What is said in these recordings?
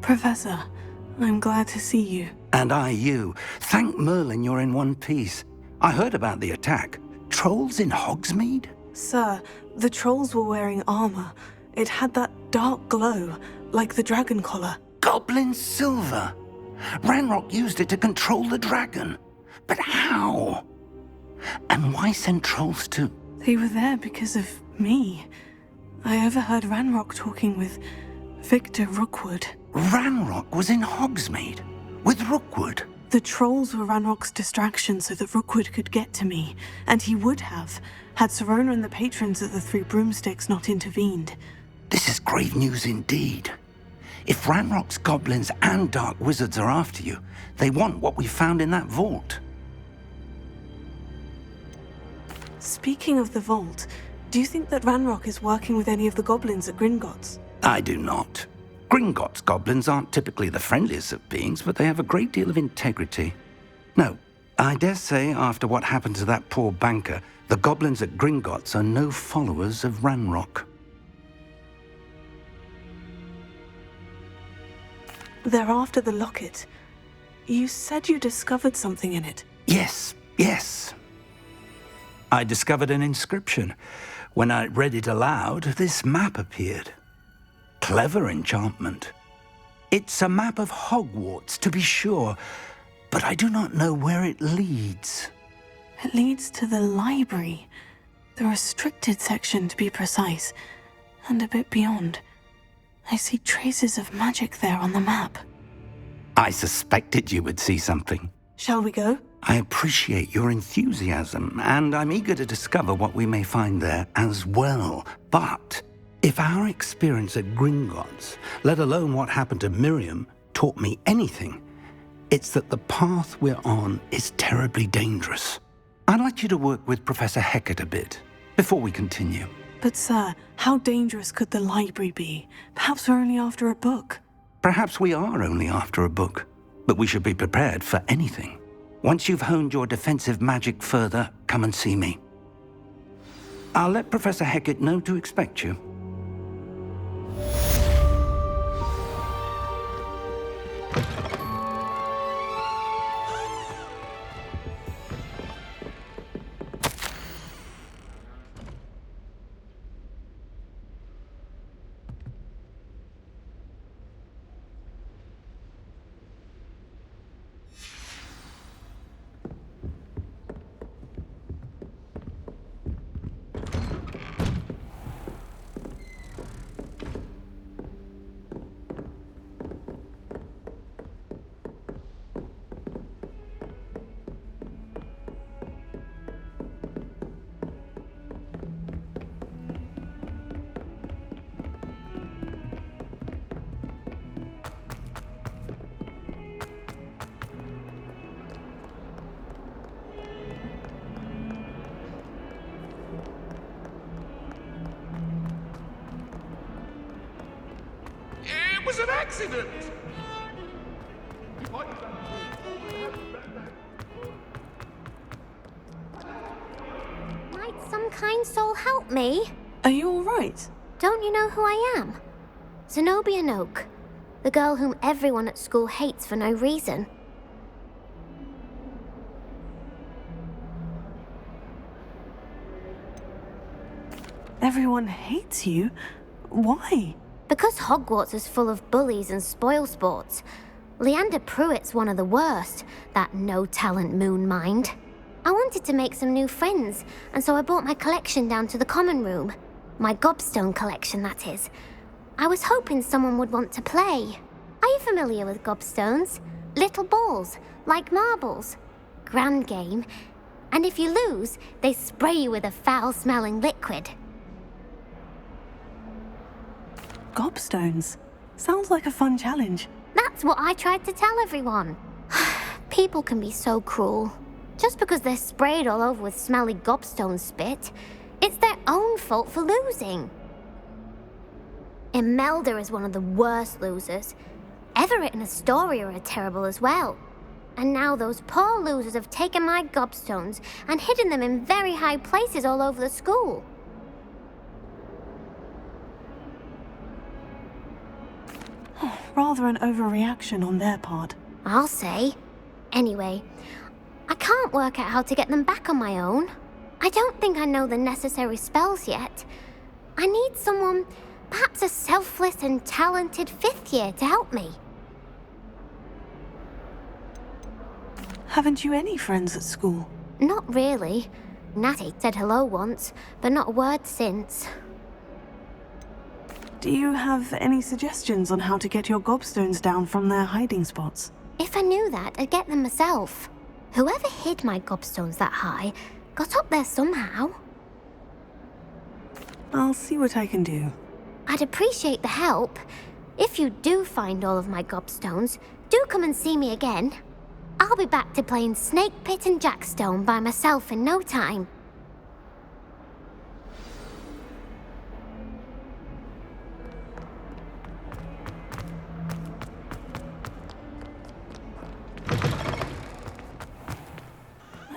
Professor, I'm glad to see you. And I you. Thank Merlin you're in one piece. I heard about the attack. Trolls in Hogsmeade? Sir, the trolls were wearing armor. It had that dark glow, like the dragon collar. Goblin silver! Ranrock used it to control the dragon. But how? And why send trolls to... They were there because of me. I overheard Ranrock talking with Victor Rookwood. Ranrock was in Hogsmeade? With Rookwood? The trolls were Ranrock's distraction so that Rookwood could get to me, and he would have, had Sirona and the patrons at the Three Broomsticks not intervened. This is grave news indeed. If Ranrock's goblins and dark wizards are after you, they want what we found in that vault. Speaking of the vault, do you think that Ranrock is working with any of the goblins at Gringotts? I do not. Gringotts goblins aren't typically the friendliest of beings, but they have a great deal of integrity. No, I dare say after what happened to that poor banker, the goblins at Gringotts are no followers of Ranrock. They're after the locket. You said you discovered something in it. Yes. I discovered an inscription. When I read it aloud, this map appeared. Clever enchantment. It's a map of Hogwarts, to be sure, but I do not know where it leads. It leads to the library. The restricted section, to be precise, and a bit beyond. I see traces of magic there on the map. I suspected you would see something. Shall we go? I appreciate your enthusiasm, and I'm eager to discover what we may find there as well. But if our experience at Gringotts, let alone what happened to Miriam, taught me anything, it's that the path we're on is terribly dangerous. I'd like you to work with Professor Hecat a bit before we continue. But sir, how dangerous could the library be? Perhaps we're only after a book. Perhaps we are only after a book, but we should be prepared for anything. Once you've honed your defensive magic further, come and see me. I'll let Professor Hecat know to expect you. It was an accident! Might some kind soul help me? Are you all right? Don't you know who I am? Zenobia Noak, the girl whom everyone at school hates for no reason. Everyone hates you? Why? Because Hogwarts is full of bullies and spoilsports. Leander Pruitt's one of the worst, that no-talent moon mind. I wanted to make some new friends, and so I brought my collection down to the common room. My gobstone collection, that is. I was hoping someone would want to play. Are you familiar with gobstones? Little balls, like marbles. Grand game. And if you lose, they spray you with a foul-smelling liquid. Gobstones? Sounds like a fun challenge. That's what I tried to tell everyone. People can be so cruel. Just because they're sprayed all over with smelly gobstone spit, it's their own fault for losing. Imelda is one of the worst losers. Everett and Astoria are terrible as well. And now those poor losers have taken my gobstones and hidden them in very high places all over the school. Rather an overreaction on their part. I'll say. Anyway, I can't work out how to get them back on my own. I don't think I know the necessary spells yet. I need someone, perhaps a selfless and talented 5th year to help me. Haven't you any friends at school? Not really. Natty said hello once, but not a word since. Do you have any suggestions on how to get your gobstones down from their hiding spots? If I knew that, I'd get them myself. Whoever hid my gobstones that high got up there somehow. I'll see what I can do. I'd appreciate the help. If you do find all of my gobstones, do come and see me again. I'll be back to playing Snake Pit and Jackstone by myself in no time.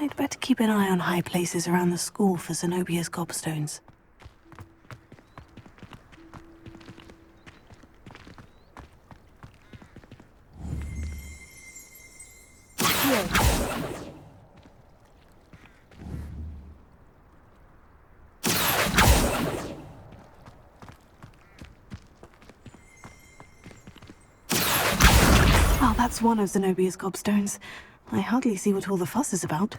I'd better keep an eye on high places around the school for Zenobia's gobstones. Well, that's one of Zenobia's gobstones. I hardly see what all the fuss is about.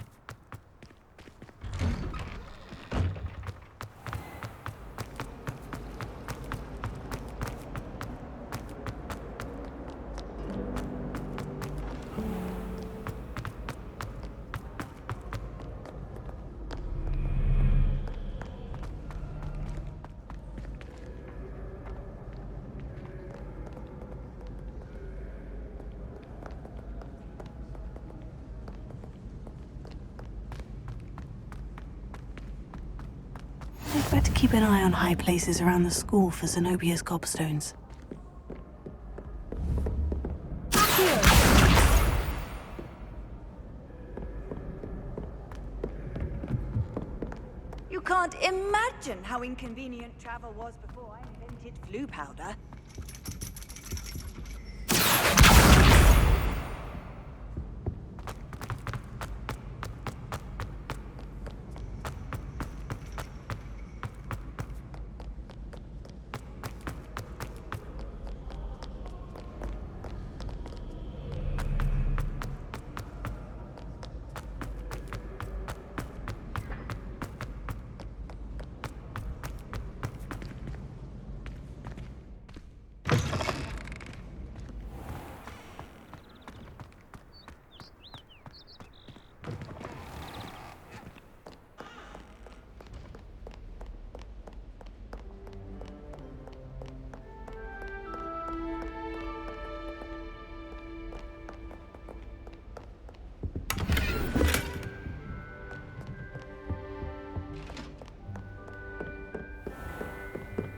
I'd better keep an eye on high places around the school for Zenobia's gobstones. You can't imagine how inconvenient travel was before I invented flu powder.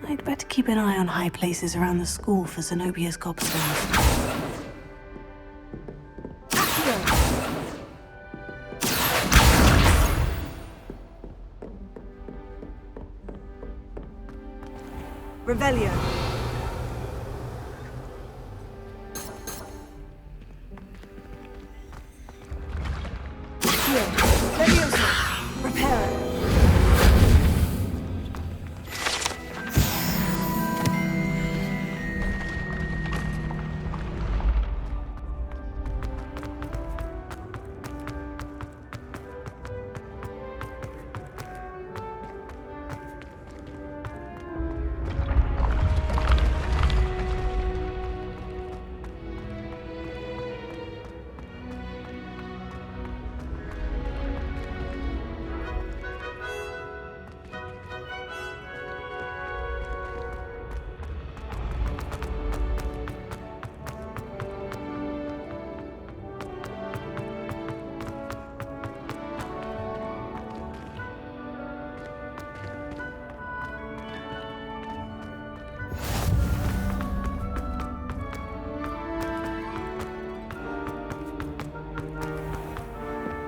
I'd better keep an eye on high places around the school for Zenobia's gobstones. Revelio. Leviosa. Reparo.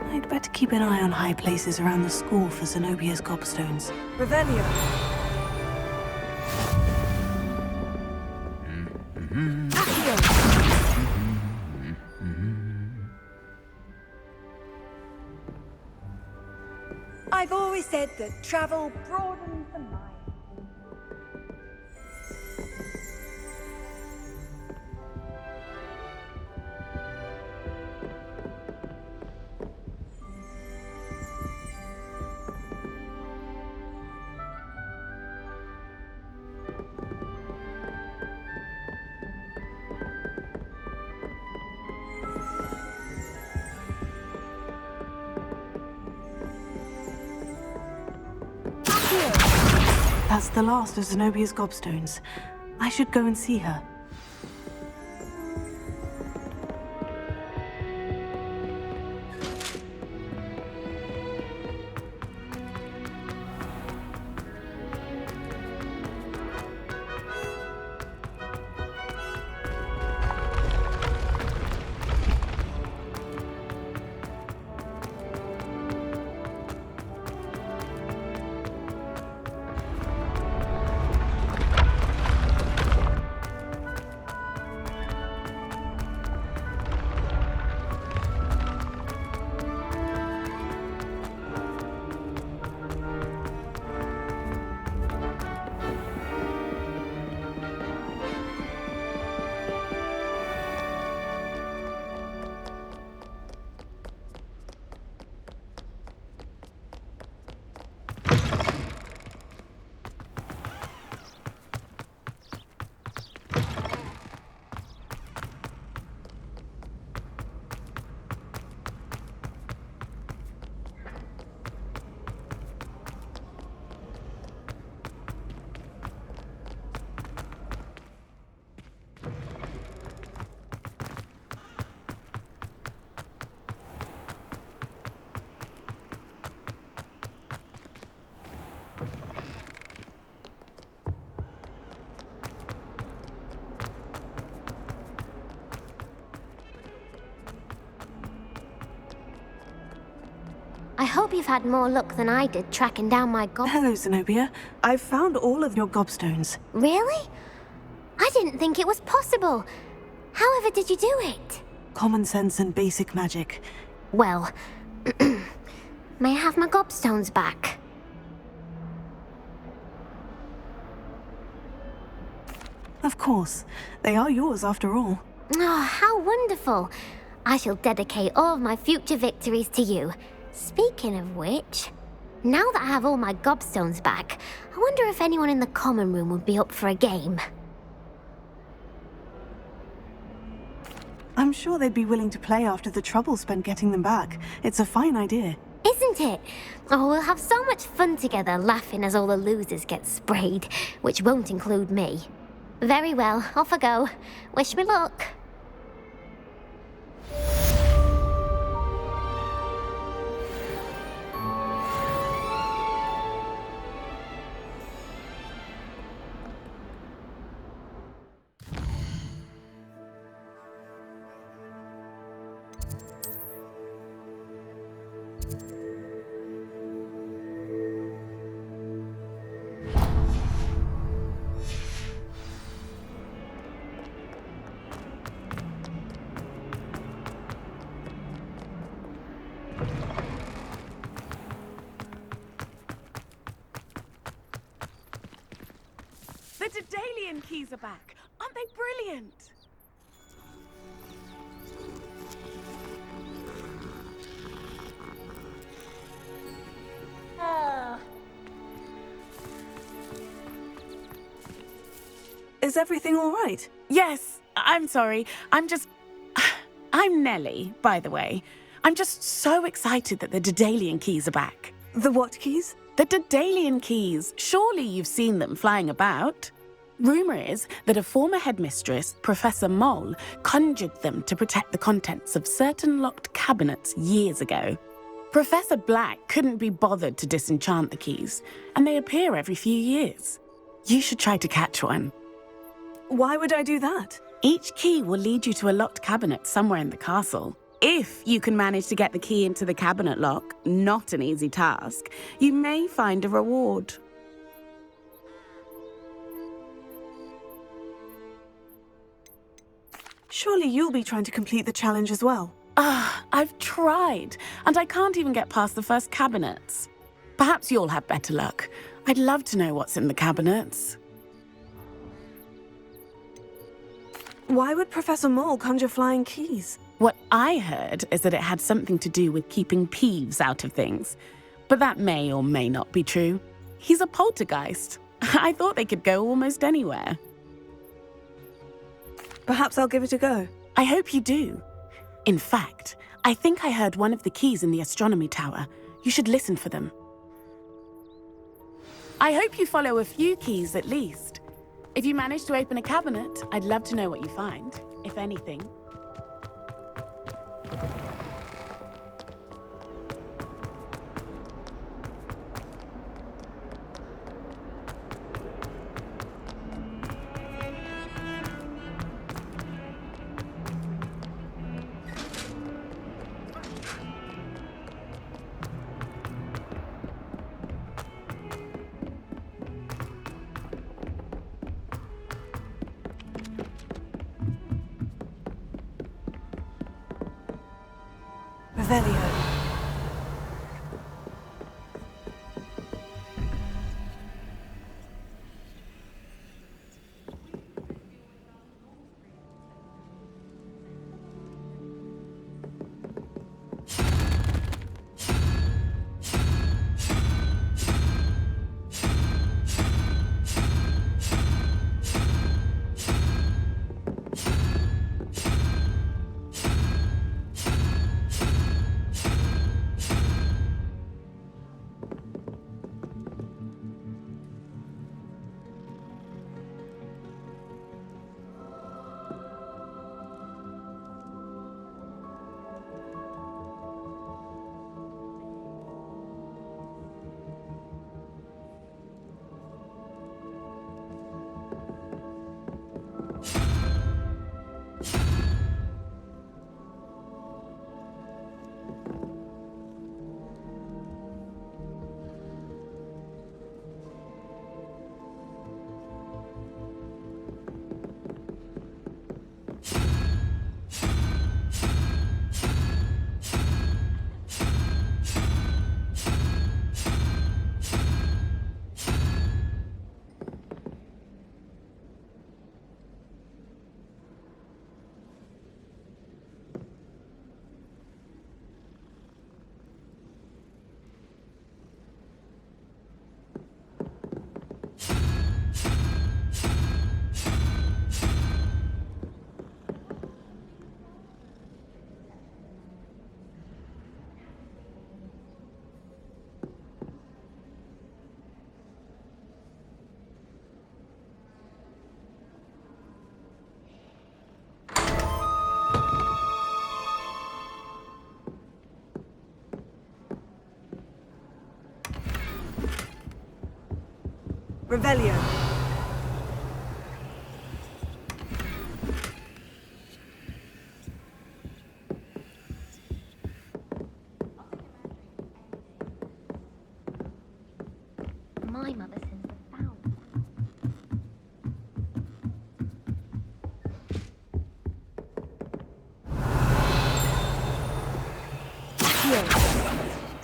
I'd better keep an eye on high places around the school for Zenobia's gobstones. Revelio. Accio. always said that travel broadens the mind. That's the last of Zenobia's gobstones. I should go and see her. I hope you've had more luck than I did tracking down my Hello, Zenobia. I've found all of your gobstones. Really? I didn't think it was possible. However did you do it? Common sense and basic magic. Well, may I have my gobstones back? Of course. They are yours after all. Oh, how wonderful. I shall dedicate all of my future victories to you. Speaking of which, now that I have all my gobstones back, I wonder if anyone in the common room would be up for a game. I'm sure they'd be willing to play after the trouble spent getting them back. It's a fine idea. Isn't it? Oh, we'll have so much fun together laughing as all the losers get sprayed, which won't include me. Very well, off I go. Wish me luck. The Daedalian keys are back. Aren't they brilliant? Is everything all right? Yes, I'm sorry. I'm Nellie, by the way. I'm just so excited that the Daedalian keys are back. The what keys? The Daedalian keys. Surely you've seen them flying about. Rumour is that a former headmistress, Professor Moll, conjured them to protect the contents of certain locked cabinets years ago. Professor Black couldn't be bothered to disenchant the keys, and they appear every few years. You should try to catch one. Why would I do that? Each key will lead you to a locked cabinet somewhere in the castle. If you can manage to get the key into the cabinet lock, not an easy task, you may find a reward. Surely you'll be trying to complete the challenge as well. I've tried, and I can't even get past the first cabinets. Perhaps you'll have better luck. I'd love to know what's in the cabinets. Why would Professor Mole conjure flying keys? What I heard is that it had something to do with keeping Peeves out of things. But that may or may not be true. He's a poltergeist. I thought they could go almost anywhere. Perhaps I'll give it a go. I hope you do. In fact, I think I heard one of the keys in the astronomy tower. You should listen for them. I hope you follow a few keys at least. If you manage to open a cabinet, I'd love to know what you find, if anything. Revelio. Revelio. My mother sends the foul.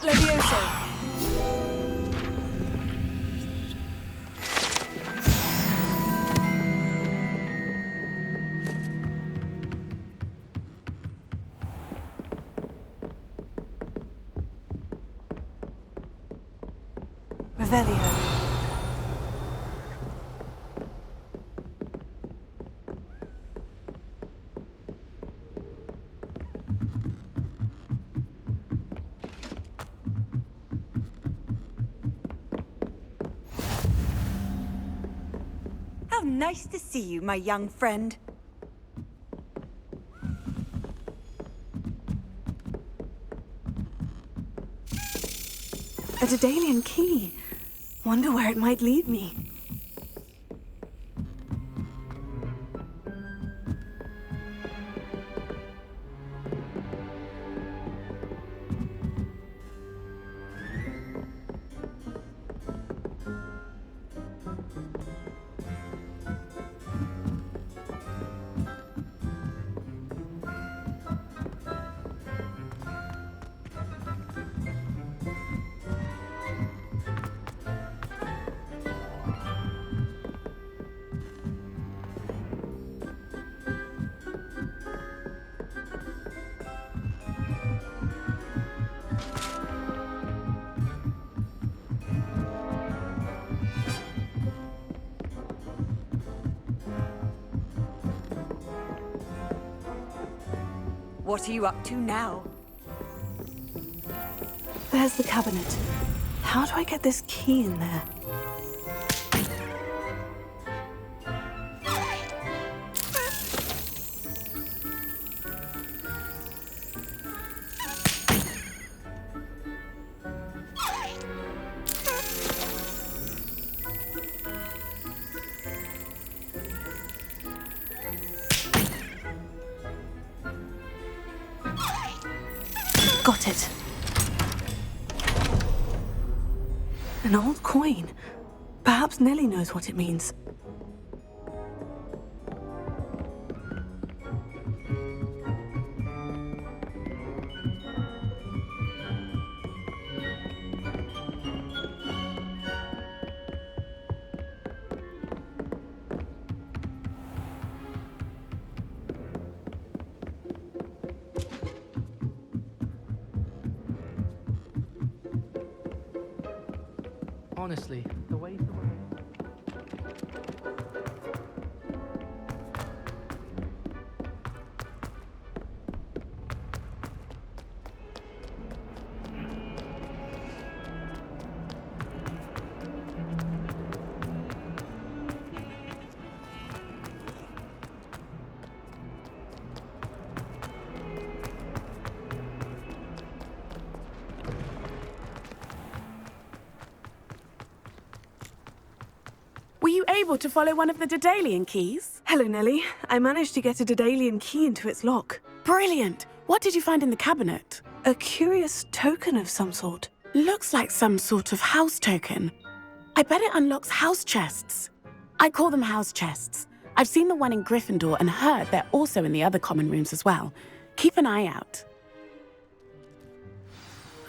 Levioso. Revelio. How nice to see you, my young friend. A Daedalian key. Wonder where it might lead me. What are you up to now? There's the cabinet. How do I get this key in there? Got it. An old coin. Perhaps Nellie knows what it means. Honestly, the way Were you able to follow one of the Daedalian keys? Hello, Nellie. I managed to get a Daedalian key into its lock. Brilliant! What did you find in the cabinet? A curious token of some sort. Looks like some sort of house token. I bet it unlocks house chests. I call them house chests. I've seen the one in Gryffindor and heard they're also in the other common rooms as well. Keep an eye out.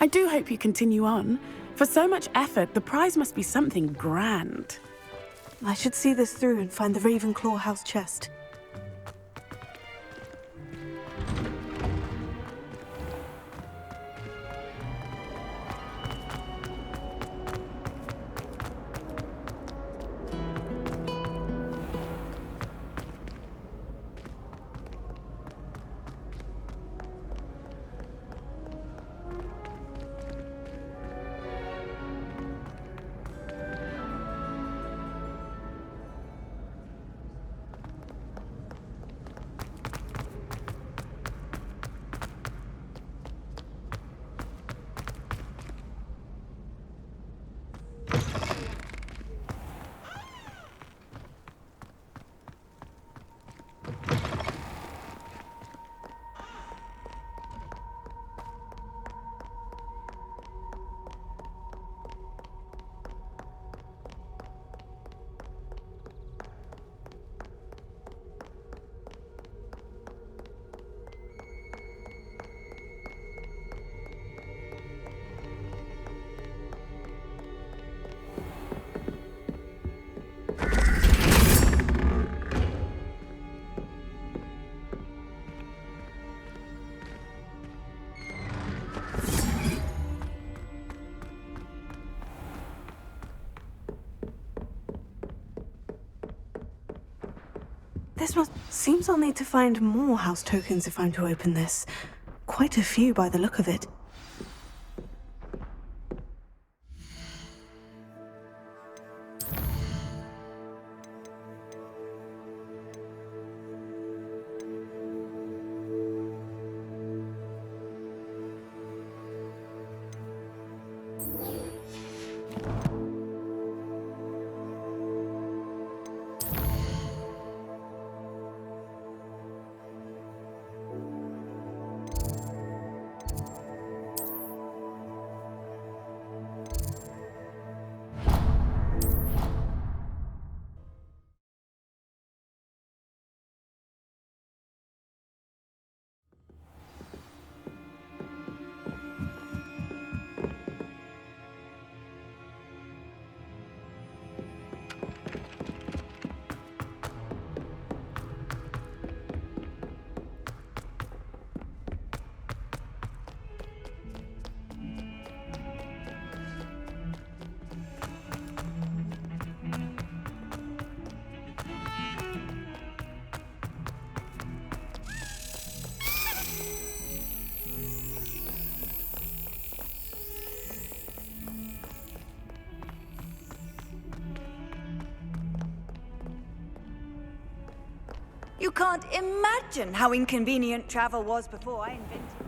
I do hope you continue on. For so much effort, the prize must be something grand. I should see this through and find the Ravenclaw house chest. Seems I'll need to find more house tokens if I'm to open this. Quite a few by the look of it. You can't imagine how inconvenient travel was before I invented it.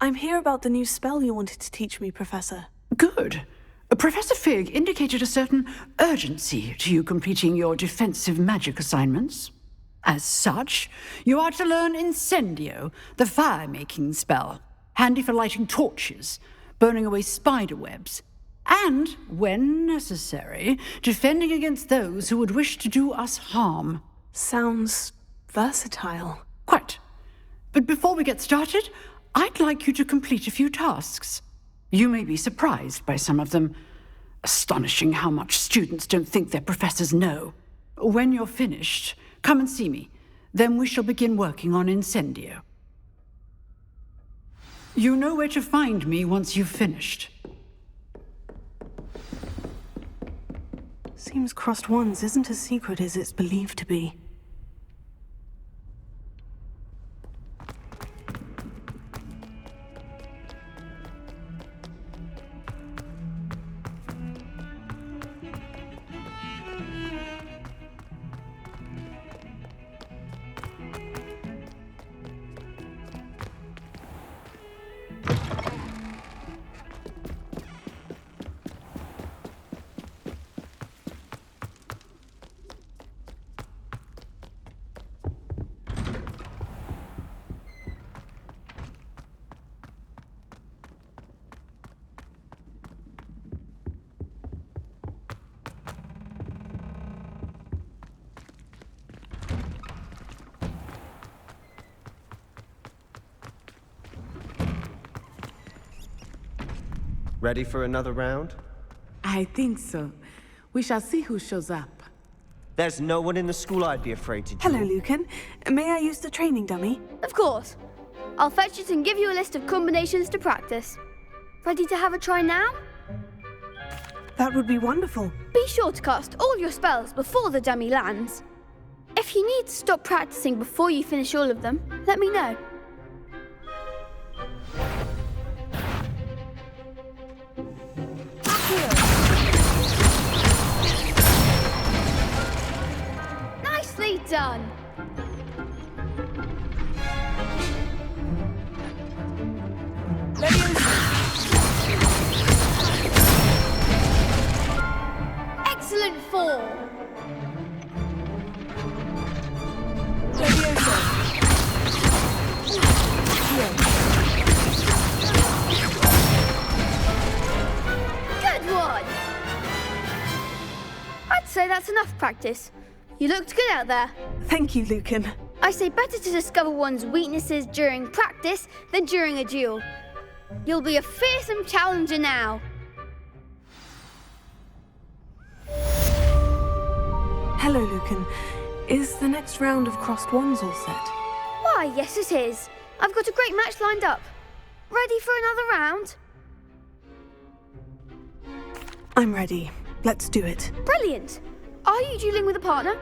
I'm here about the new spell you wanted to teach me, Professor. Good. Professor Fig indicated a certain urgency to you completing your defensive magic assignments. As such, you are to learn Incendio, the fire-making spell, handy for lighting torches, burning away spider webs, and, when necessary, defending against those who would wish to do us harm. Sounds versatile. Quite. But before we get started, I'd like you to complete a few tasks. You may be surprised by some of them. Astonishing how much students don't think their professors know. When you're finished, come and see me. Then we shall begin working on Incendio. You know where to find me once you've finished. Seems Crossed Wands isn't as secret as it's believed to be. Ready for another round? I think so. We shall see who shows up. There's no one in the school I'd be afraid to duel. Hello, Lucan. May I use the training dummy? Of course. I'll fetch it and give you a list of combinations to practice. Ready to have a try now? That would be wonderful. Be sure to cast all your spells before the dummy lands. If you need to stop practicing before you finish all of them, let me know. Nicely done. Excellent fall. Good one. I'd say that's enough practice. You looked good out there. Thank you, Lucan. I say better to discover one's weaknesses during practice than during a duel. You'll be a fearsome challenger now. Hello, Lucan. Is the next round of Crossed Wands all set? Why, yes it is. I've got a great match lined up. Ready for another round? I'm ready. Let's do it. Brilliant. Are you dueling with a partner?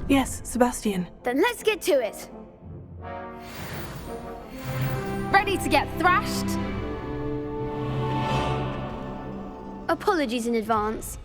Yes, Sebastian. Then let's get to it. Ready to get thrashed? Apologies in advance.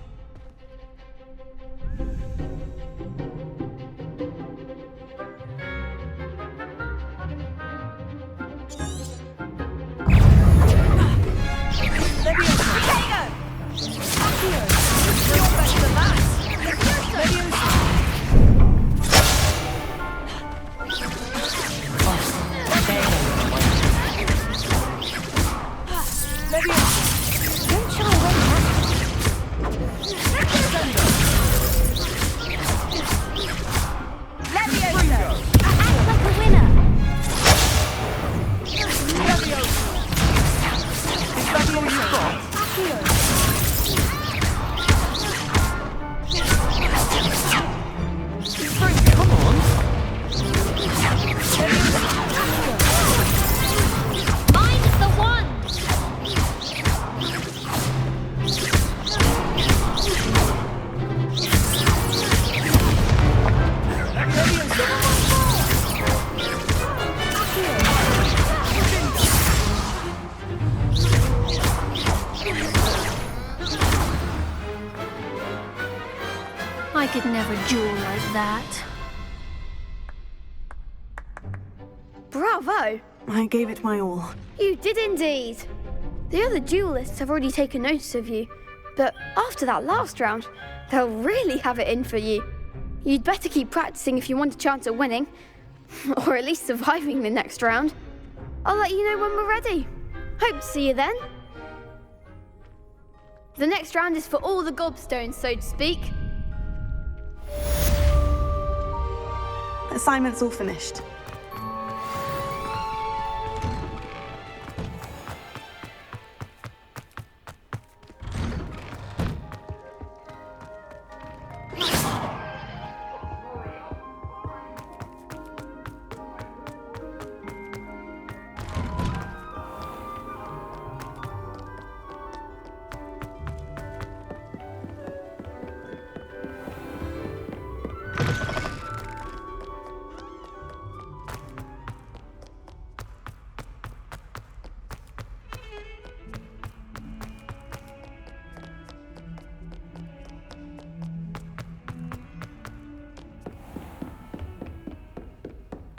could never duel like that. Bravo! I gave it my all. You did indeed. The other duelists have already taken notice of you, but after that last round, they'll really have it in for you. You'd better keep practicing if you want a chance at winning, or at least surviving the next round. I'll let you know when we're ready. Hope to see you then. The next round is for all the gobstones, so to speak. Assignment's all finished.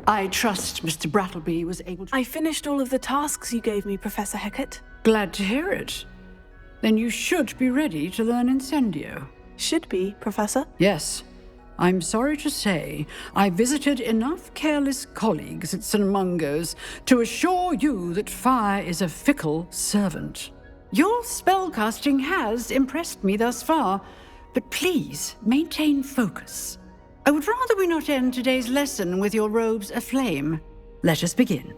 I trust Mr. Brattleby was able to... I finished all of the tasks you gave me, Professor Hecat. Glad to hear it. Then you should be ready to learn Incendio. Should be, Professor. Yes. I'm sorry to say, I visited enough careless colleagues at St. Mungo's to assure you that fire is a fickle servant. Your spellcasting has impressed me thus far, but please maintain focus. I would rather we not end today's lesson with your robes aflame. Let us begin.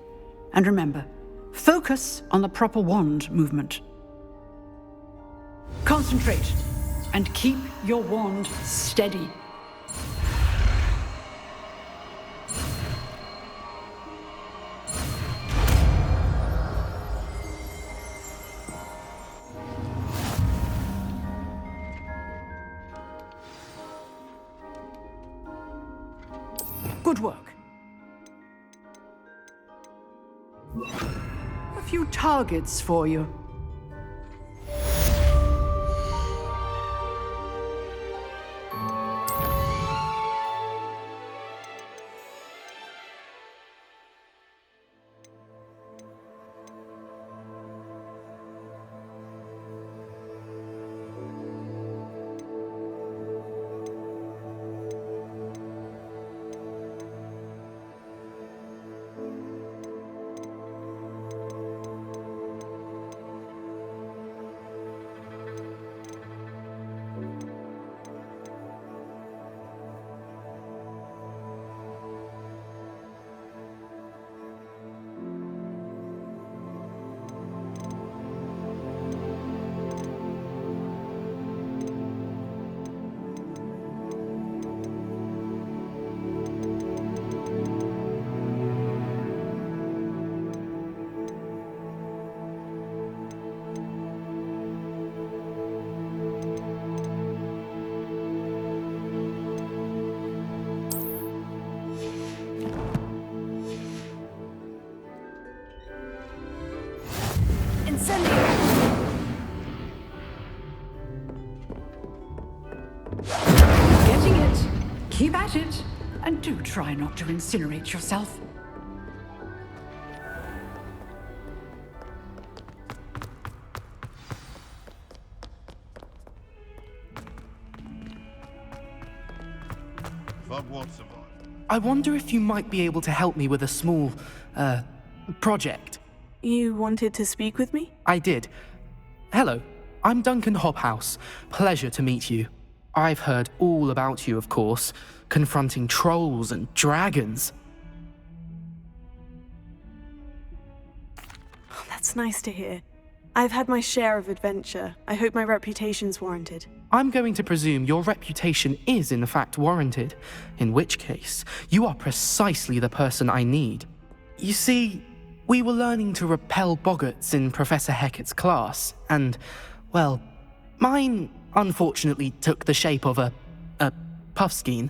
And remember, focus on the proper wand movement. Concentrate and keep your wand steady. Good work. A few targets for you. Getting it. Keep at it. And do try not to incinerate yourself. I wonder if you might be able to help me with a small, project. You wanted to speak with me? I did. Hello, I'm Duncan Hobhouse. Pleasure to meet you. I've heard all about you, of course, confronting trolls and dragons. Oh, that's nice to hear. I've had my share of adventure. I hope my reputation's warranted. I'm going to presume your reputation is in fact warranted, in which case, you are precisely the person I need. You see, we were learning to repel boggarts in Professor Hecat's class, and, well, mine unfortunately took the shape of a puffskein.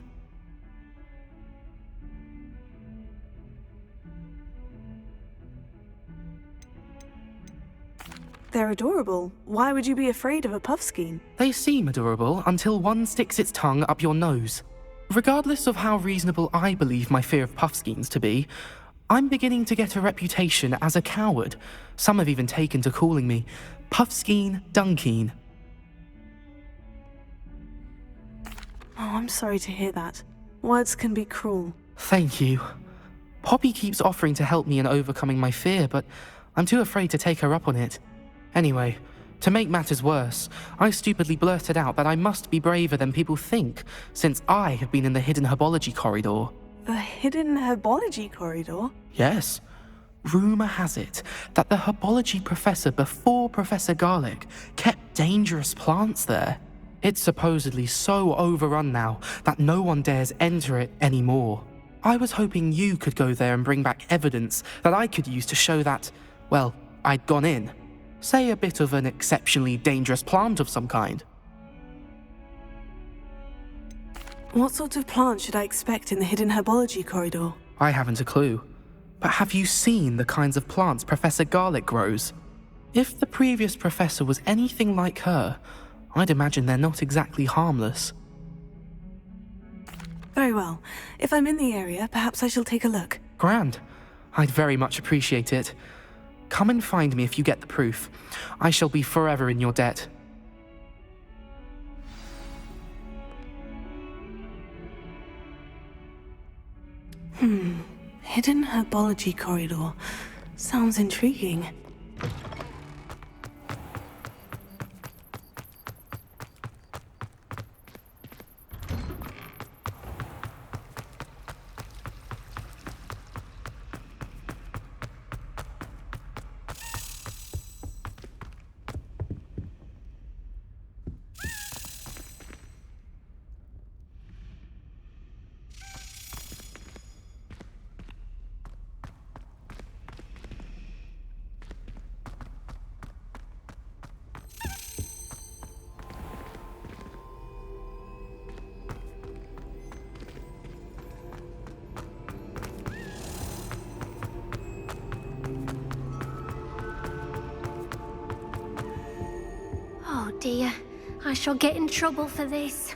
They're adorable. Why would you be afraid of a puffskein? They seem adorable until one sticks its tongue up your nose. Regardless of how reasonable I believe my fear of puffskeins to be, I'm beginning to get a reputation as a coward. Some have even taken to calling me Puffskeen Dunkeen. Oh, I'm sorry to hear that. Words can be cruel. Thank you. Poppy keeps offering to help me in overcoming my fear, but I'm too afraid to take her up on it. Anyway, to make matters worse, I stupidly blurted out that I must be braver than people think, since I have been in the hidden herbology corridor. The hidden herbology corridor? Yes. Rumour has it that the herbology professor before Professor Garlic kept dangerous plants there. It's supposedly so overrun now that no one dares enter it anymore. I was hoping you could go there and bring back evidence that I could use to show that, well, I'd gone in. Say a bit of an exceptionally dangerous plant of some kind. What sort of plant should I expect in the hidden herbology corridor? I haven't a clue. But have you seen the kinds of plants Professor Garlic grows? If the previous professor was anything like her, I'd imagine they're not exactly harmless. Very well. If I'm in the area, perhaps I shall take a look. Grand. I'd very much appreciate it. Come and find me if you get the proof. I shall be forever in your debt. Hidden herbology corridor. Sounds intriguing. Oh dear, I shall get in trouble for this.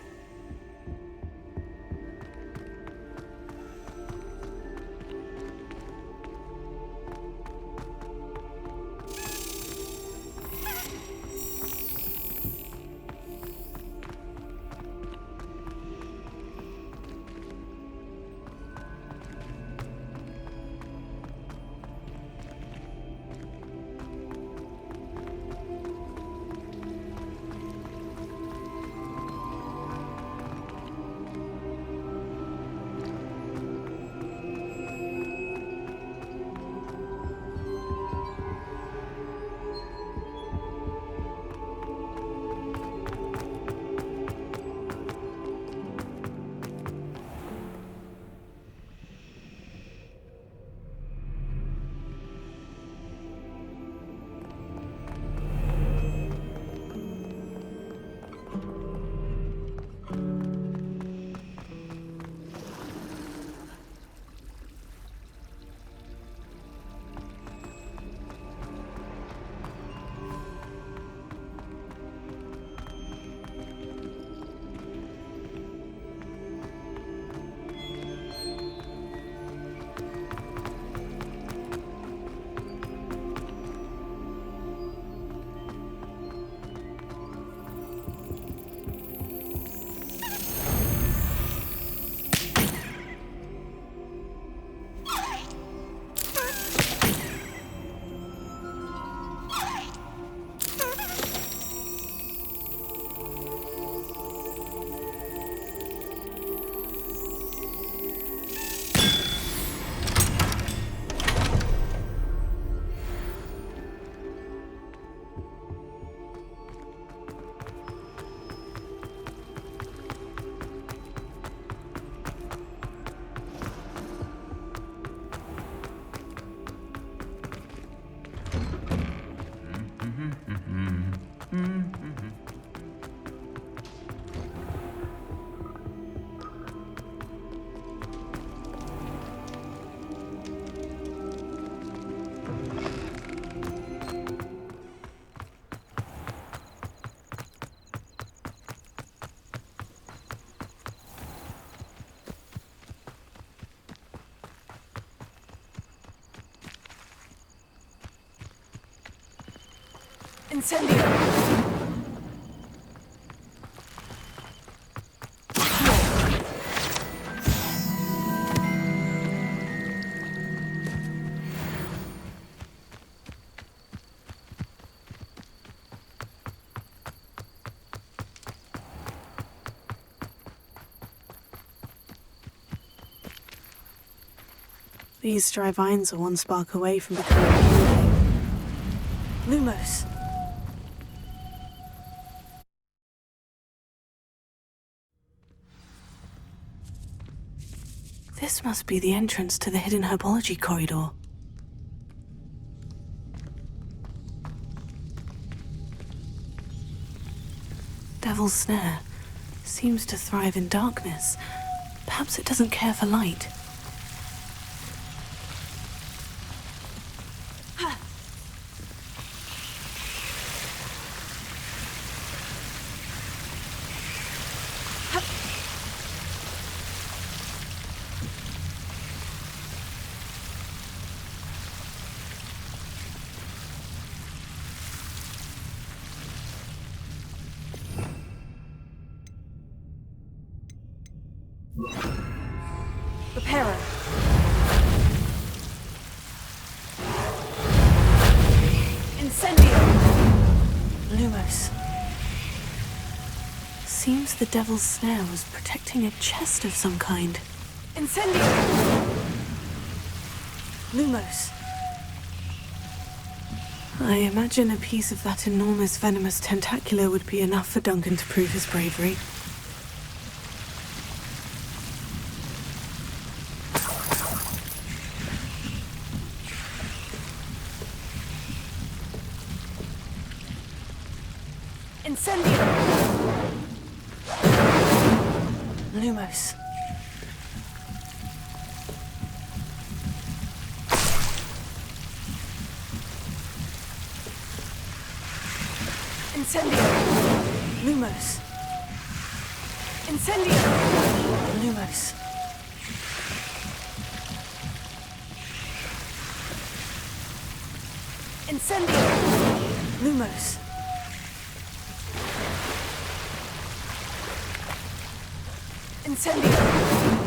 Incendio! These dry vines are one spark away from becoming a hero. Lumos! This must be the entrance to the hidden herbology corridor. Devil's Snare seems to thrive in darkness. Perhaps it doesn't care for light. Reparo. Incendio! Lumos. Seems the Devil's Snare was protecting a chest of some kind. Incendio! Lumos. I imagine a piece of that enormous venomous tentacular would be enough for Duncan to prove his bravery. Incendio! Lumos. Incendio! Lumos. Incendio! Lumos. Incendio! Lumos. Incendio!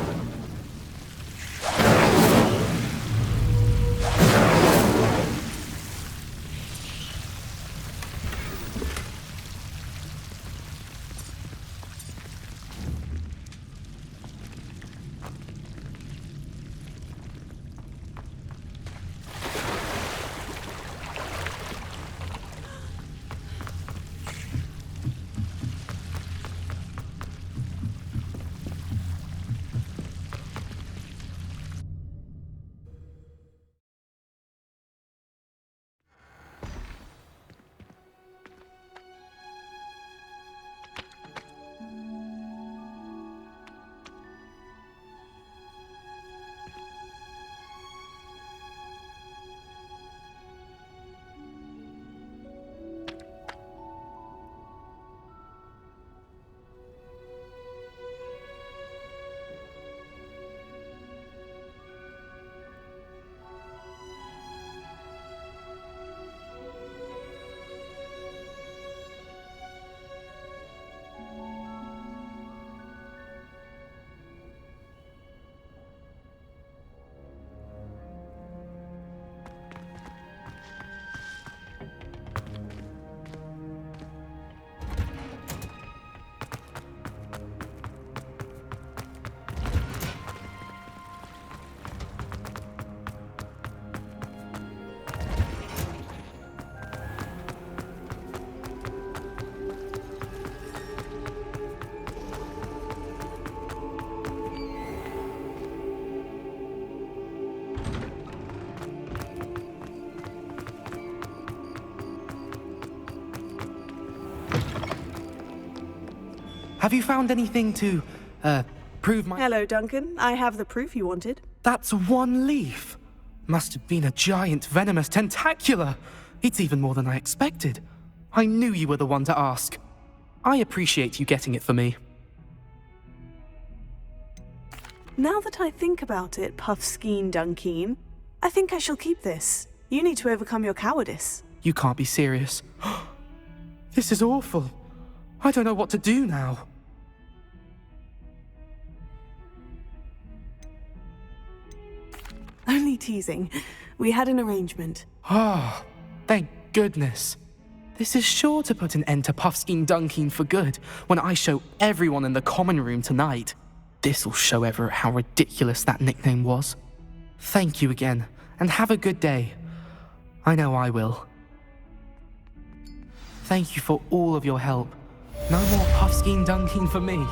Have you found anything to, prove my— Hello, Duncan. I have the proof you wanted. That's one leaf. Must have been a giant venomous tentacula. It's even more than I expected. I knew you were the one to ask. I appreciate you getting it for me. Now that I think about it, Puffskein Dunkeen, I think I shall keep this. You need to overcome your cowardice. You can't be serious. This is awful. I don't know what to do now. Only teasing. We had an arrangement. Ah, thank goodness. This is sure to put an end to Puffskein Dunkin for good when I show everyone in the common room tonight. This'll show Everett how ridiculous that nickname was. Thank you again, and have a good day. I know I will. Thank you for all of your help. No more Puffskein Dunkin for me.